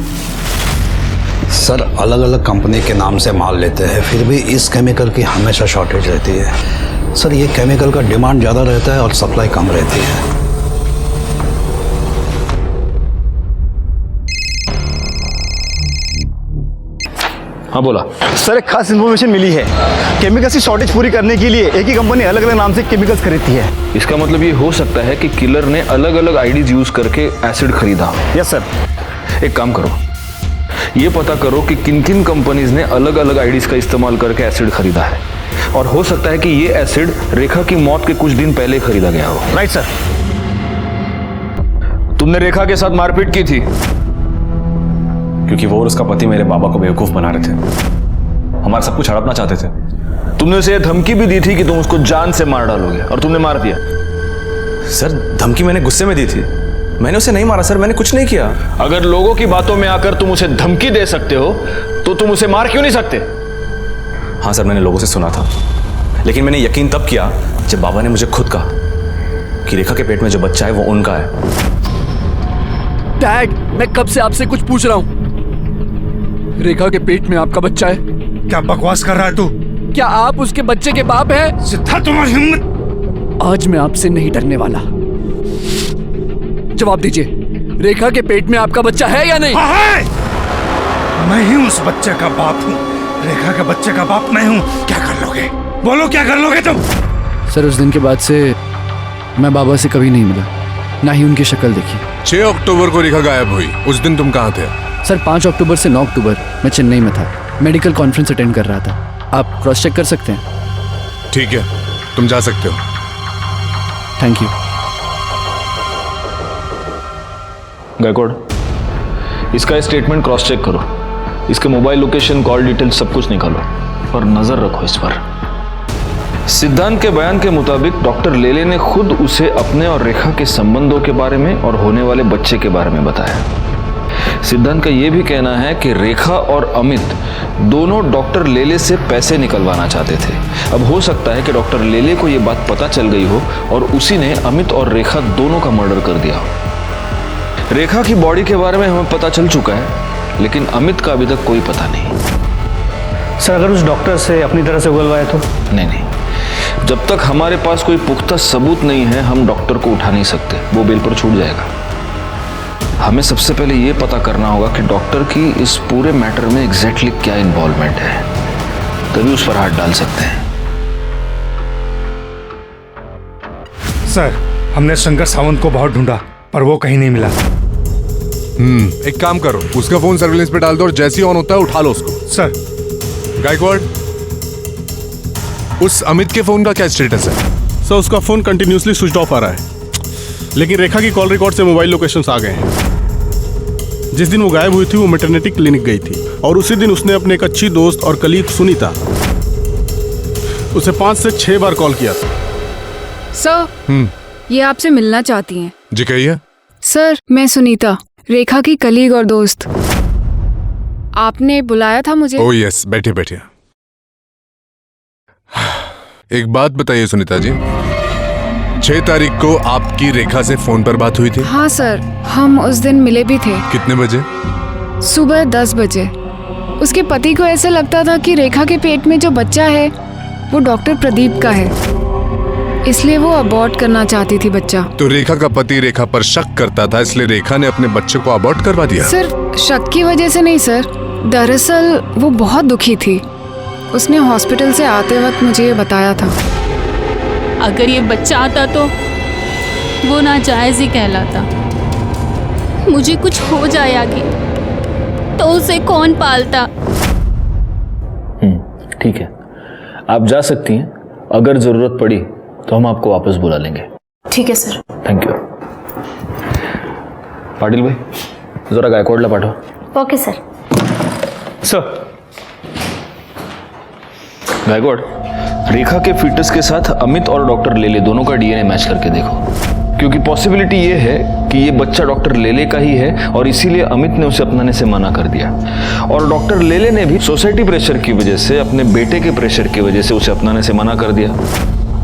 सर अलग अलग कंपनी के नाम से माल लेते हैं, फिर भी इस केमिकल की हमेशा शॉर्टेज रहती है। सर ये केमिकल का डिमांड ज़्यादा रहता है और सप्लाई कम रहती है। हाँ बोला सर, एक खास इन्फॉर्मेशन मिली है। केमिकल्स की शॉर्टेज पूरी करने के लिए एक ही कंपनी अलग अलग नाम से केमिकल्स खरीदती है। इसका मतलब ये हो सकता है कि किलर ने अलग अलग आईडीज यूज करके एसिड खरीदा। Yes sir. एक काम करो, ये पता करो कि किन किन कंपनीज ने अलग अलग आईडीज का इस्तेमाल करके एसिड खरीदा है, और हो सकता है कि ये एसिड रेखा की मौत के कुछ दिन पहले खरीदा गया हो। Right sir. तुमने रेखा के साथ मारपीट की थी क्योंकि वो और उसका पति मेरे बाबा को बेवकूफ बना रहे थे, हमारा सब कुछ हड़पना चाहते थे। तुमने उसे धमकी भी दी थी कि तुम उसको जान से मार डालोगे, और तुमने मार दिया। सर धमकी मैंने गुस्से में दी थी, मैंने उसे नहीं मारा सर, मैंने कुछ नहीं किया। अगर लोगों की बातों में आकर तुम उसे धमकी दे सकते हो तो तुम उसे मार क्यों नहीं सकते? हाँ सर, मैंने लोगों से सुना था, लेकिन मैंने यकीन तब किया जब बाबा ने मुझे खुद कहा कि रेखा के पेट में जो बच्चा है वो उनका है। डैड, मैं कब से आपसे कुछ पूछ रहा हूँ। रेखा के पेट में आपका बच्चा है? क्या बकवास कर रहा है तू? क्या आप उसके बच्चे के बाप हैं? सिद्धार्थ, तुम्हारी हिम्मत! आज मैं आपसे नहीं डरने वाला। जवाब दीजिए, रेखा के पेट में आपका बच्चा है या नहीं? हाँ है। मैं ही उस बच्चे का बाप हूँ, रेखा के बच्चे का बाप मैं हूँ। क्या कर लोगे? बोलो क्या कर लोगे तुम? सर उस दिन के बाद से मैं बाबा से कभी नहीं मिला, ना ही उनकी शक्ल देखी। 6 अक्टूबर को रेखा गायब हुई, उस दिन तुम कहाँ थे? सर 5 अक्टूबर से 9 अक्टूबर मैं चेन्नई में था, मेडिकल कॉन्फ्रेंस अटेंड कर रहा था। आप क्रॉस चेक कर सकते हैं। ठीक है, तुम जा सकते हो। Thank you. गायकवाड़, इसका स्टेटमेंट क्रॉस चेक करो, इसके मोबाइल लोकेशन, कॉल डिटेल सब कुछ निकालो और नजर रखो इस पर। सिद्धांत के बयान के मुताबिक डॉक्टर लेले ने खुद उसे अपने और रेखा के संबंधों के बारे में और होने वाले बच्चे के बारे में बताया। सिद्धांत का यह भी कहना है कि रेखा और अमित दोनों डॉक्टर लेले से पैसे निकलवाना चाहते थे। अब हो सकता है कि डॉक्टर लेले को यह बात पता चल गई हो और उसी ने अमित और रेखा दोनों का मर्डर कर दिया हो। रेखा की बॉडी के बारे में हमें पता चल चुका है, लेकिन अमित का अभी तक कोई पता नहीं। सर अगर उस डॉक्टर से अपनी तरह से उगलवाया तो? नहीं, जब तक हमारे पास कोई पुख्ता सबूत नहीं है हम डॉक्टर को उठा नहीं सकते, वो बेल पर छूट जाएगा। हमें सबसे पहले ये पता करना होगा कि डॉक्टर की इस पूरे मैटर में एग्जैक्टली क्या इन्वॉल्वमेंट है, तभी उस पर हाथ डाल सकते हैं। सर हमने शंकर सावंत को बहुत ढूंढा पर वो कहीं नहीं मिला। एक काम करो, उसका फोन सर्विलेंस पे डाल दो और जैसे ही ऑन होता है उठा लो उसको। सर। गायकवाड़, उस अमित के फोन का क्या स्टेटस है? सर उसका फोन कंटिन्यूसली स्विच ऑफ आ रहा है, लेकिन रेखा की कॉल रिकॉर्ड से मोबाइल लोकेशंस आ गए हैं। जिस दिन वो गायब हुई थी वो मैटरनिटी क्लिनिक गई थी और उसी दिन उसने अपने एक अच्छी दोस्त और कलीग सुनीता उसे 5 से 6 बार कॉल किया था। सर, ये आपसे मिलना चाहती हैं। जी कहिए। सर, मैं सुनीता, रेखा की कलीग और दोस्त। आपने बुलाया था मुझे। ओह यस, बैठिए बैठिए। एक बात बताइए सुनीता जी, 6 तारीख को आपकी रेखा से फोन पर बात हुई थी? हाँ सर, हम उस दिन मिले भी थे। कितने बजे? सुबह 10 बजे। उसके पति को ऐसा लगता था कि रेखा के पेट में जो बच्चा है वो डॉक्टर प्रदीप का है, इसलिए वो अबॉर्ट करना चाहती थी बच्चा। तो रेखा का पति रेखा पर शक करता था, इसलिए रेखा ने अपने बच्चे को अबॉर्ट करवा दिया? सिर्फ शक की वजह से नहीं सर, दरअसल वो बहुत दुखी थी। उसने हॉस्पिटल से आते वक्त मुझे ये बताया था। अगर ये बच्चा आता तो वो नाजायज ही कहलाता। मुझे कुछ हो जाए आगे तो उसे कौन पालता? ठीक है, आप जा सकती हैं। अगर जरूरत पड़ी तो हम आपको वापस बुला लेंगे। ठीक है सर। Thank you. पाटिल भाई, जरा गायकवाडला पाठव। Okay sir. सर। गायकवाड, रेखा के फीटस के साथ अमित और डॉक्टर लेले दोनों का डीएनए मैच करके देखो, क्योंकि पॉसिबिलिटी ये है कि ये बच्चा डॉक्टर लेले का ही है और इसीलिए अमित ने उसे अपनाने से मना कर दिया और डॉक्टर लेले ने भी सोसाइटी प्रेशर की वजह से, अपने बेटे के प्रेशर की वजह से उसे अपनाने से मना कर दिया।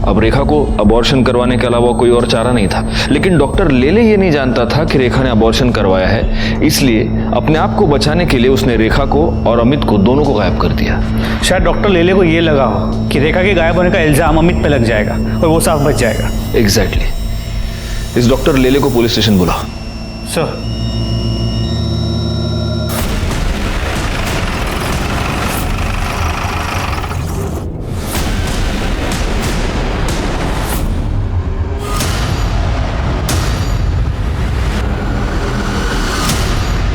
अब रेखा को अबॉर्शन करवाने के अलावा कोई और चारा नहीं था, लेकिन डॉक्टर लेले ये नहीं जानता था कि रेखा ने अबॉर्शन करवाया है, इसलिए अपने आप को बचाने के लिए उसने रेखा को और अमित को दोनों को गायब कर दिया। शायद डॉक्टर लेले को ये लगा हो कि रेखा के गायब होने का इल्जाम अमित पे लग जाएगा और वो साफ बच जाएगा। एग्जैक्टली। इस डॉक्टर लेले को पुलिस स्टेशन बुलाओ। सर।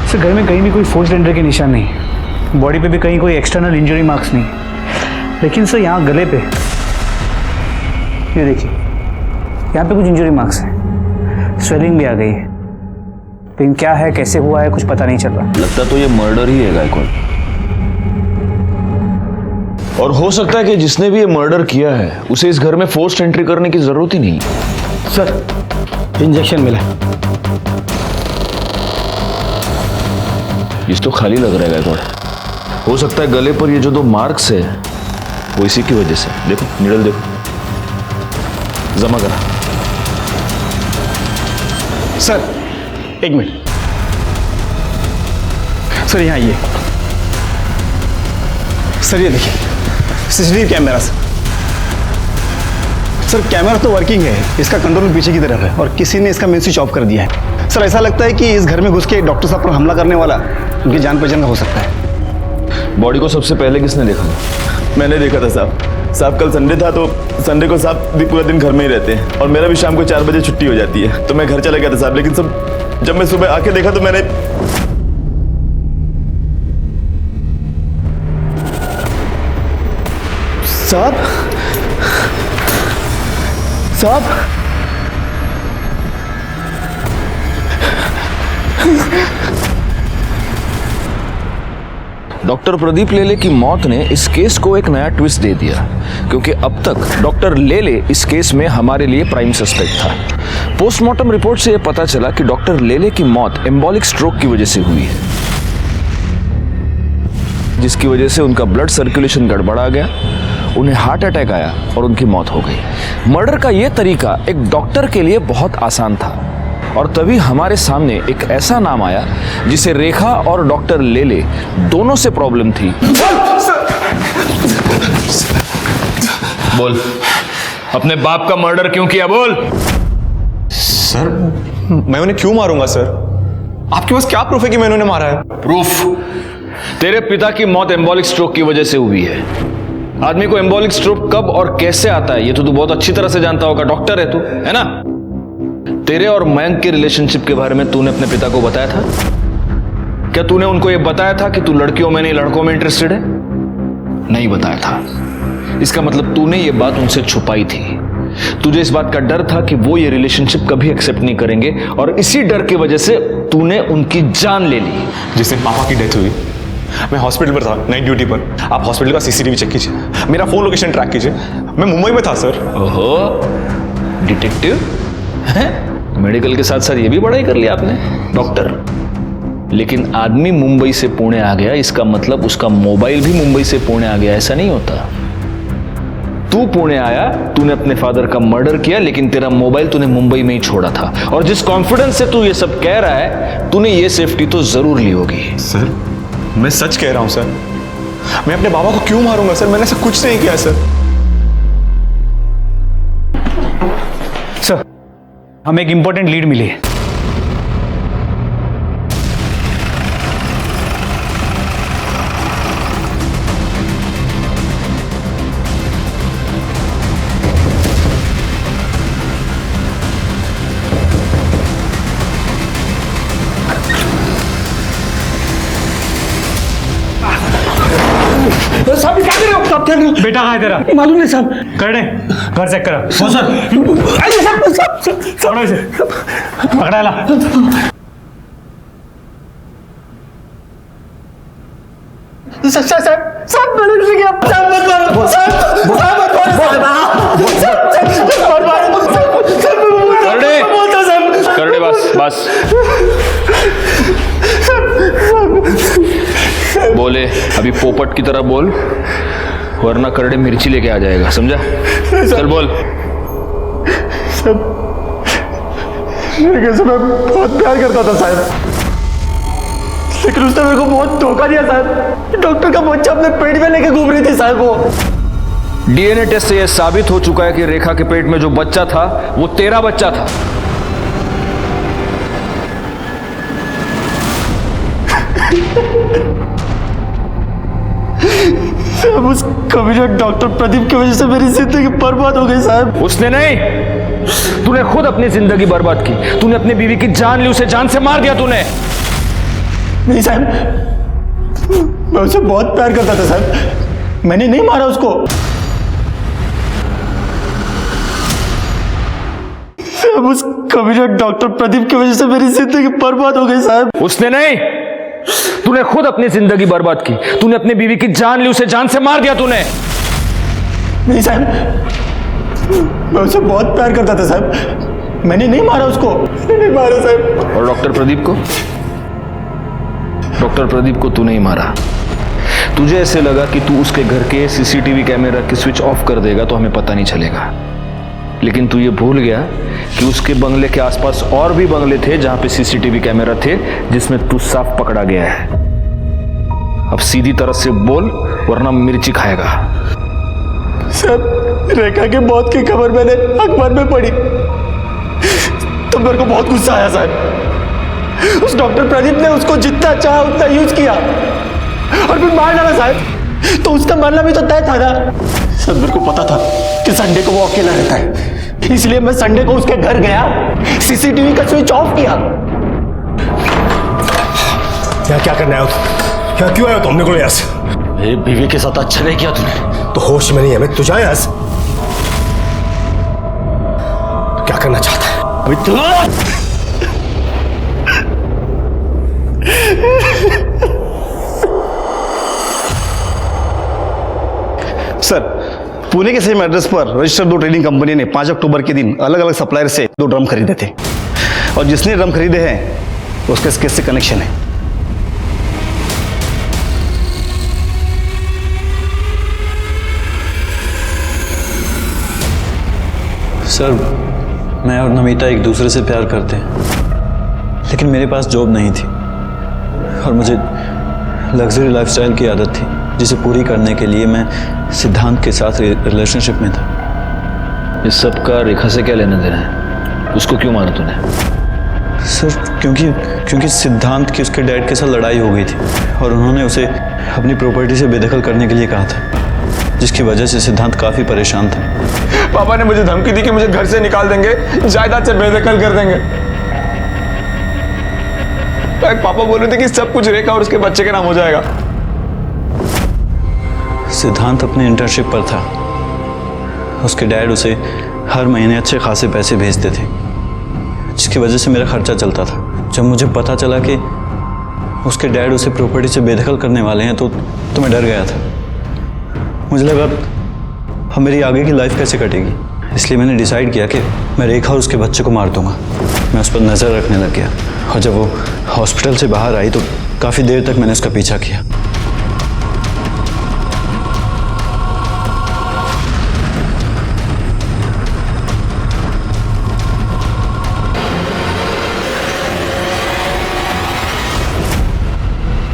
सर, घर में कहीं भी कोई फोर्स्ड एंट्री के निशान नहीं, बॉडी पे भी कहीं कोई एक्सटर्नल इंजरी मार्क्स नहीं, लेकिन सर यहाँ गले पे ये देखिए, यहाँ पे कुछ इंजरी मार्क्स हैं, स्वेलिंग भी आ गई है, लेकिन क्या है, कैसे हुआ है, कुछ पता नहीं चल रहा। लगता तो ये मर्डर ही है गायकवाड, और हो सकता है कि जिसने भी ये मर्डर किया है उसे इस घर में फोर्स्ड एंट्री करने की जरूरत ही नहीं। सर, इंजेक्शन मिला। इस तो खाली लग रहा है गायकवाड। हो सकता है गले पर ये जो 2 मार्क्स है वो इसी की वजह से। देखो निडल देखो, जमा करा। Sir, 1 minute. सर यहाँ ये, सर ये देखिए सीसीटीवी कैमरा। सर कैमरा तो वर्किंग है, इसका कंट्रोल पीछे की तरफ है और किसी ने इसका मेन स्विच ऑफ कर दिया है। सर ऐसा लगता है कि इस घर में घुस के डॉक्टर साहब पर हमला करने वाला उनकी जान पहचान का हो सकता है। बॉडी को सबसे पहले किसने देखा? मैंने देखा था साहब। साहब कल संडे था तो संडे को साहब पूरा दिन घर में ही रहते हैं और मेरा भी शाम को 4 बजे छुट्टी हो जाती है, तो मैं घर चला गया था साहब। लेकिन सब जब मैं सुबह आके देखा तो मैंने साहब डॉक्टर प्रदीप लेले की मौत ने इस केस को एक नया ट्विस्ट दे दिया, क्योंकि अब तक डॉक्टर लेले इस केस में हमारे लिए प्राइम सस्पेक्ट था। पोस्टमार्टम रिपोर्ट से यह पता चला कि डॉक्टर लेले की मौत एम्बोलिक स्ट्रोक की वजह से हुई है, जिसकी वजह से उनका ब्लड सर्कुलेशन गड़बड़ा गया, उन्हें हार्ट अटैक आया और उनकी मौत हो गई। मर्डर का यह तरीका एक डॉक्टर के लिए बहुत आसान था और तभी हमारे सामने एक ऐसा नाम आया जिसे रेखा और डॉक्टर लेले दोनों से प्रॉब्लम थी। बोल, अपने बाप का मर्डर क्यों किया? बोल। सर, मैं उन्हें क्यों मारूंगा सर? आपके पास क्या प्रूफ है कि मैंने उन्हें मारा है? प्रूफ? तेरे पिता की मौत एम्बोलिक स्ट्रोक की वजह से हुई है। आदमी को एम्बोलिक स्ट्रोक कब और कैसे आता है ये तो तू बहुत अच्छी तरह से जानता होगा, डॉक्टर है तू, है ना? तेरे और मयंक के रिलेशनशिप के बारे में तूने अपने पिता को बताया था? क्या तूने उनको यह बताया था कि तू लड़कियों में नहीं लड़कों में इंटरेस्टेड है? नहीं बताया था। इसका मतलब तूने ये बात उनसे छुपाई थी। तुझे इस बात का डर था कि वो ये रिलेशनशिप कभी एक्सेप्ट नहीं करेंगे और इसी डर की वजह से तूने उनकी जान ले ली। जिस दिन पापा की डेथ हुई मैं हॉस्पिटल पर था, नाइट ड्यूटी पर। आप हॉस्पिटल का सीसीटीवी चेक कीजिए, मेरा फोन लोकेशन ट्रैक कीजिए। मैं मुंबई में था सर। ओहो, डिटेक्टिव हैं? मेडिकल के साथ साथ ये भी पढ़ाई कर लिया आपने, डॉक्टर। लेकिन आदमी मुंबई से पुणे आ गया, इसका मतलब उसका मोबाइल भी मुंबई से पुणे आ गया, ऐसा नहीं होता। तू पुणे आया, तूने अपने फादर का मर्डर किया, लेकिन तेरा मोबाइल तूने मुंबई में ही छोड़ा था। और जिस कॉन्फिडेंस से तू ये सब कह रहा है, तूने ये सेफ्टी तो जरूर ली होगी। सर मैं सच कह रहा हूं सर। मैं अपने बाबा को क्यों मारूंगा सर? मैंने ऐसा कुछ नहीं किया सर। सर, हमें एक इंपॉर्टेंट लीड मिली है। साहब क्या कर रहे हो? आप क्या कर रहे हो? बेटा कहाँ है तेरा? मालूम नहीं साहब। कर दे, घर चेक करा। हो सर। अरे साहब पकड़ो इसे, पकड़ा ला। साहब मैंने कुछ नहीं किया। साहब मत मारो। साहब मत मारो। करड़े बस बोले, अभी पोपट की तरह बोल, वरना करड़े मिर्ची लेके आ जाएगा, समझा? चल बोल। कैसे मैं बहुत प्यार करता था साहब, लेकिन उसने मेरे को बहुत धोखा दिया साहब। डॉक्टर का बच्चा अपने पेट में लेके घूम रही थी साहब। वो डीएनए टेस्ट से यह साबित हो चुका है कि रेखा के पेट में जो बच्चा था वो तेरा बच्चा था। साहब उस कमीने डॉक्टर प्रदीप की वजह से मेरी जिंदगी बर्बाद हो गई साहब। उसने नहीं, तूने खुद अपनी जिंदगी बर्बाद की। तूने अपनी बीवी की जान ली, उसे जान से मार दिया तूने। नहीं साहब, मैं उसे बहुत प्यार करता था साहब, मैंने नहीं मारा उसको। साहब उस कमीने डॉक्टर प्रदीप की वजह से मेरी जिंदगी बर्बाद हो गई साहब। उसने नहीं, तूने खुद अपनी जिंदगी बर्बाद की। तूने अपनी बीवी की जान ली, उसे जान से मार दिया तूने। नहीं साहब, मैं उसे बहुत प्यार करता था साहब, मैंने नहीं मारा उसको। नहीं मारा साहब। और डॉक्टर प्रदीप को? डॉक्टर प्रदीप को तू नहीं मारा। तुझे ऐसे लगा कि तू उसके घर के सीसीटीवी कैमरा की स्विच ऑफ कर देगा तो हमें पता नहीं चलेगा, लेकिन तू ये भूल गया कि उसके बंगले के आसपास और भी बंगले थे जहां पे सीसीटीवी कैमरा थे, जिसमें तू साफ पकड़ा गया है। अब सीधी तरह से बोल, वरना मिर्ची खाएगा। साहब रेखा की मौत की खबर मैंने अखबार में पढ़ी तो मेरे को बहुत गुस्सा आया साहब। उस डॉक्टर प्रदीप ने उसको जितना चाहा उतना यूज किया और फिर मार डाला साहब। तो उसका मरना भी तो तय था ना। सब मेरे को पता था कि संडे को वो अकेला रहता है, इसलिए मैं संडे को उसके घर गया, सीसीटीवी का स्विच ऑफ किया। क्या करना है? क्या क्यों आया तुमने को यहाँ से? मेरी बीवी के साथ अच्छा नहीं किया तूने। तो होश में नहीं है मैं, तुझे आया से क्या करना चाहता है? सर पुणे के सेम एड्रेस पर रजिस्टर्ड 2 ट्रेडिंग कंपनी ने 5 अक्टूबर के दिन अलग अलग सप्लायर से 2 ड्रम खरीदे थे, और जिसने ड्रम खरीदे हैं उसके इस केस से कनेक्शन है। सर मैं और नमिता एक दूसरे से प्यार करते हैं, लेकिन मेरे पास जॉब नहीं थी और मुझे लग्जरी लाइफस्टाइल की आदत थी, जिसे पूरी करने के लिए मैं सिद्धांत के साथ रिलेशनशिप में था। इस सब का रेखा से क्या लेना देना है? उसको क्यों मारा तूने? सर क्योंकि सिद्धांत की उसके डैड के साथ लड़ाई हो गई थी और उन्होंने उसे अपनी प्रॉपर्टी से बेदखल करने के लिए कहा था, जिसकी वजह से सिद्धांत काफ़ी परेशान था। पापा ने मुझे धमकी दी कि मुझे घर से निकाल देंगे, जायदाद से बेदखल कर देंगे। पापा बोल रहे थे कि सब कुछ रेखा और उसके बच्चे के नाम हो जाएगा। सिद्धांत अपने इंटर्नशिप पर था, उसके डैड उसे हर महीने अच्छे खासे पैसे भेजते थे, जिसकी वजह से मेरा खर्चा चलता था। जब मुझे पता चला कि उसके डैड उसे प्रॉपर्टी से बेदखल करने वाले हैं तो मैं डर गया था। मुझे लगा अब मेरी आगे की लाइफ कैसे कटेगी, इसलिए मैंने डिसाइड किया कि मैं रेखा और उसके बच्चे को मार दूंगा। मैं उस पर नज़र रखने लग गया और जब वो हॉस्पिटल से बाहर आई तो काफ़ी देर तक मैंने उसका पीछा किया।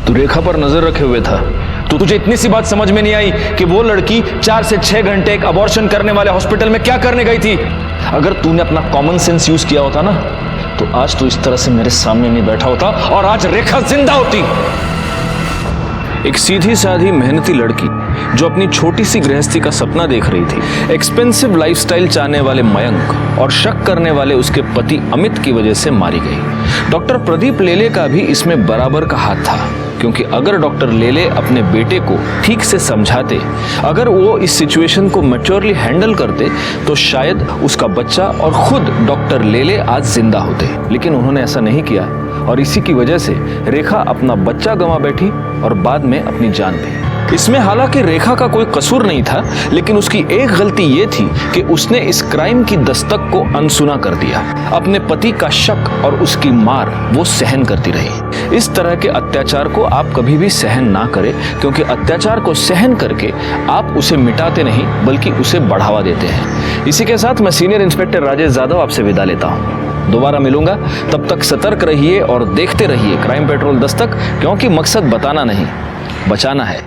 तू रेखा पर नजर रखे हुए था, तो तुझे इतनी सी बात समझ में नहीं आई कि वो लड़की 4 से 6 घंटे एक अबॉर्शन करने वाले हॉस्पिटल में क्या करने गई थी? अगर तूने अपना कॉमन सेंस यूज किया होता ना, तो आज तू इस तरह से मेरे सामने नहीं बैठा होता और आज रेखा जिंदा होती। एक सीधी साधी मेहनती लड़की जो अपनी छोटी सी गृहस्थी का सपना देख रही थी, एक्सपेंसिव लाइफस्टाइल चाहने वाले मयंक और शक करने वाले उसके पति अमित की वजह से मारी गई। डॉक्टर प्रदीप लेले का भी इसमें बराबर का हाथ था, क्योंकि अगर डॉक्टर लेले अपने बेटे को ठीक से समझाते, अगर वो इस सिचुएशन को मैच्योरली हैंडल करते, तो शायद उसका बच्चा और खुद डॉक्टर लेले आज जिंदा होते। लेकिन उन्होंने ऐसा नहीं किया और इसी की वजह से रेखा अपना बच्चा गंवा बैठी और बाद में अपनी जान भी। इसमें हालांकि रेखा का कोई कसूर नहीं था, लेकिन उसकी एक गलती ये थी कि उसने इस क्राइम की दस्तक को अनसुना कर दिया। अपने पति का शक और उसकी मार वो सहन करती रही। इस तरह के अत्याचार को आप कभी भी सहन ना करें, क्योंकि अत्याचार को सहन करके आप उसे मिटाते नहीं बल्कि उसे बढ़ावा देते हैं। इसी के साथ मैं सीनियर इंस्पेक्टर राजेश यादव आपसे विदा लेता हूँ। दोबारा मिलूंगा, तब तक सतर्क रहिए और देखते रहिए क्राइम पेट्रोल दस्तक, क्योंकि मकसद बताना नहीं, बचाना है।